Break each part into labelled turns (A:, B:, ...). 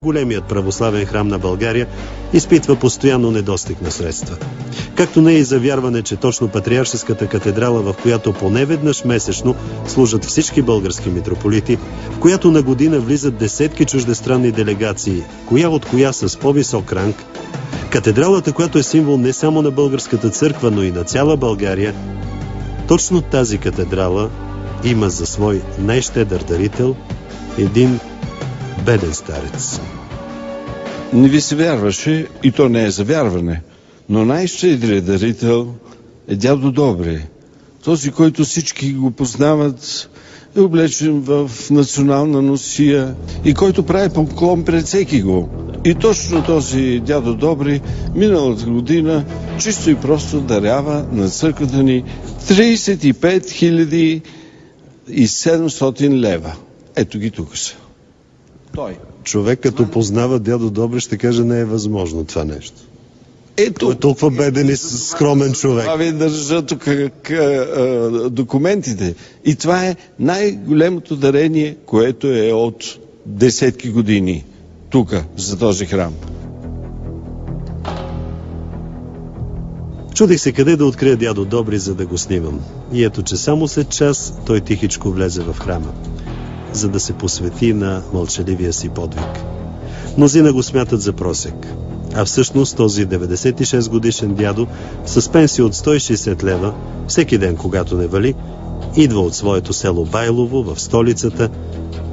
A: Големият православен храм на България изпитва постоянно недостиг на средства. Както не е и за вярване, че точно Патриаршеската катедрала, в която поне веднъж месечно служат всички български митрополити, в която на година влизат десетки чуждестранни делегации, коя от коя с по-висок ранг, катедралата, която е символ не само на българската църква, но и на цяла България, точно тази катедрала има за свой най-щедър дарител един беден старец.
B: Не ви се вярваше, и то не е за вярване, но най-щедрият дарител е дядо Добри. Този, който всички го познават, е облечен в национална носия и който прави поклон пред всеки го. И точно този дядо Добри миналата година чисто и просто дарява на църквата ни 35 700 лева. Ето ги тук са. Той.
A: Човек като познава дядо Добри ще каже, не е възможно това нещо.
B: Ето.
A: Той е толкова беден и скромен човек.
B: Това ви държа тук документите. И това е най-големото дарение, което е от десетки години тук, за този храм.
A: Чудих се къде да открия дядо Добри, за да го снимам. И ето, че само след час той тихичко влезе в храма, за да се посвети на мълчаливия си подвиг. Мнозина го смятат за просек. А всъщност този 96 годишен дядо с пенсия от 160 лева, всеки ден, когато не вали, идва от своето село Байлово в столицата,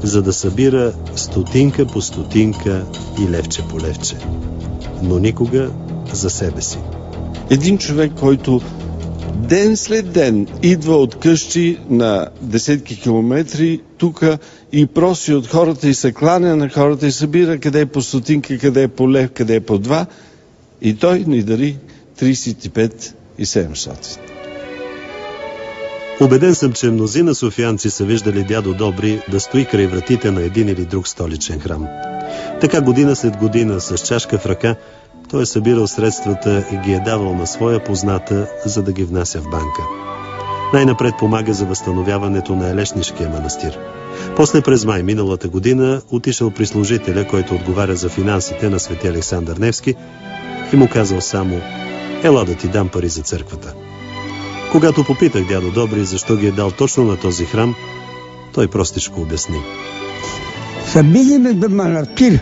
A: за да събира стотинка по стотинка и левче по левче. Но никога за себе си.
B: Един човек, който ден след ден идва от къщи на десетки километри тук и проси от хората и се кланя на хората и събира къде е по стотинка, къде е по лев, къде е по 2 и той ни дари 35 700.
A: Убеден съм, че мнозина софиянци са виждали дядо Добри да стои край вратите на един или друг столичен храм. Така година след година с чашка в ръка той е събирал средствата и ги е давал на своя позната, за да ги внася в банка. Най-напред помага за възстановяването на Елешнишкия манастир. После през май миналата година отишъл при служителя, който отговаря за финансите на свети Александър Невски, и му казал само: "Ела да ти дам пари за църквата." Когато попитах дядо Добри защо ги е дал точно на този храм, той простичко обясни:
C: "Събираме да манастири,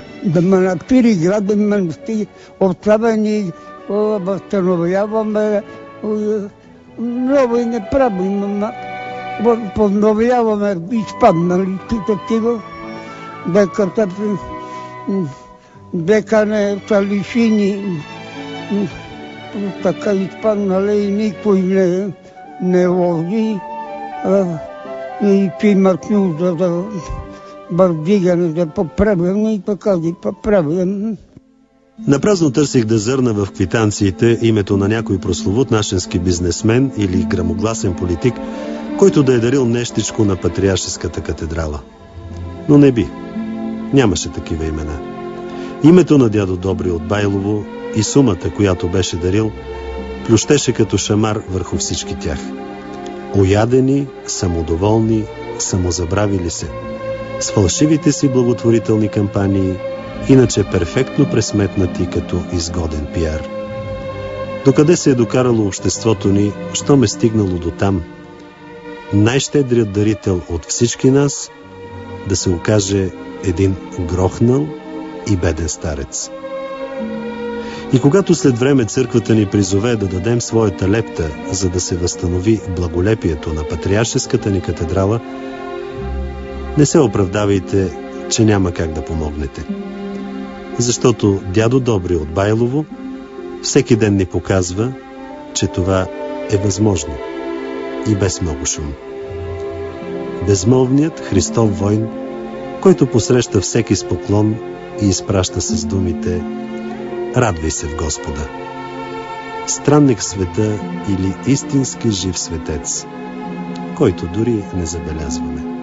C: градим манастири, отправени, възстановяваме, нови не правим, подновяваме изпаднали такива, дека не са лишини, така изпаднали и никой не лози и имат нужда да бърдигане, да поправяме и така ги поправяме."
A: Напразно търсих да зърна в квитанциите името на някой прословут нашенски бизнесмен или грамогласен политик, който да е дарил нещичко на Патриаршеската катедрала. Но не би. Нямаше такива имена. Името на дядо Добри от Байлово и сумата, която беше дарил, плющеше като шамар върху всички тях. Оядени, самодоволни, самозабравили се. С фалшивите си благотворителни кампании, иначе перфектно пресметнати като изгоден пиар. Докъде се е докарало обществото ни, що ме стигнало до там? Най-щедрият дарител от всички нас да се окаже един грохнал и беден старец. И когато след време църквата ни призове да дадем своята лепта, за да се възстанови благолепието на Патриаршеската ни катедрала, не се оправдавайте, че няма как да помогнете. Защото дядо Добри от Байлово всеки ден ни показва, че това е възможно и без много шум. Безмолвният Христов войн, който посреща всеки с поклон и изпраща с думите: "Радвай се в Господа." Странник в света или истински жив светец, който дори не забелязваме.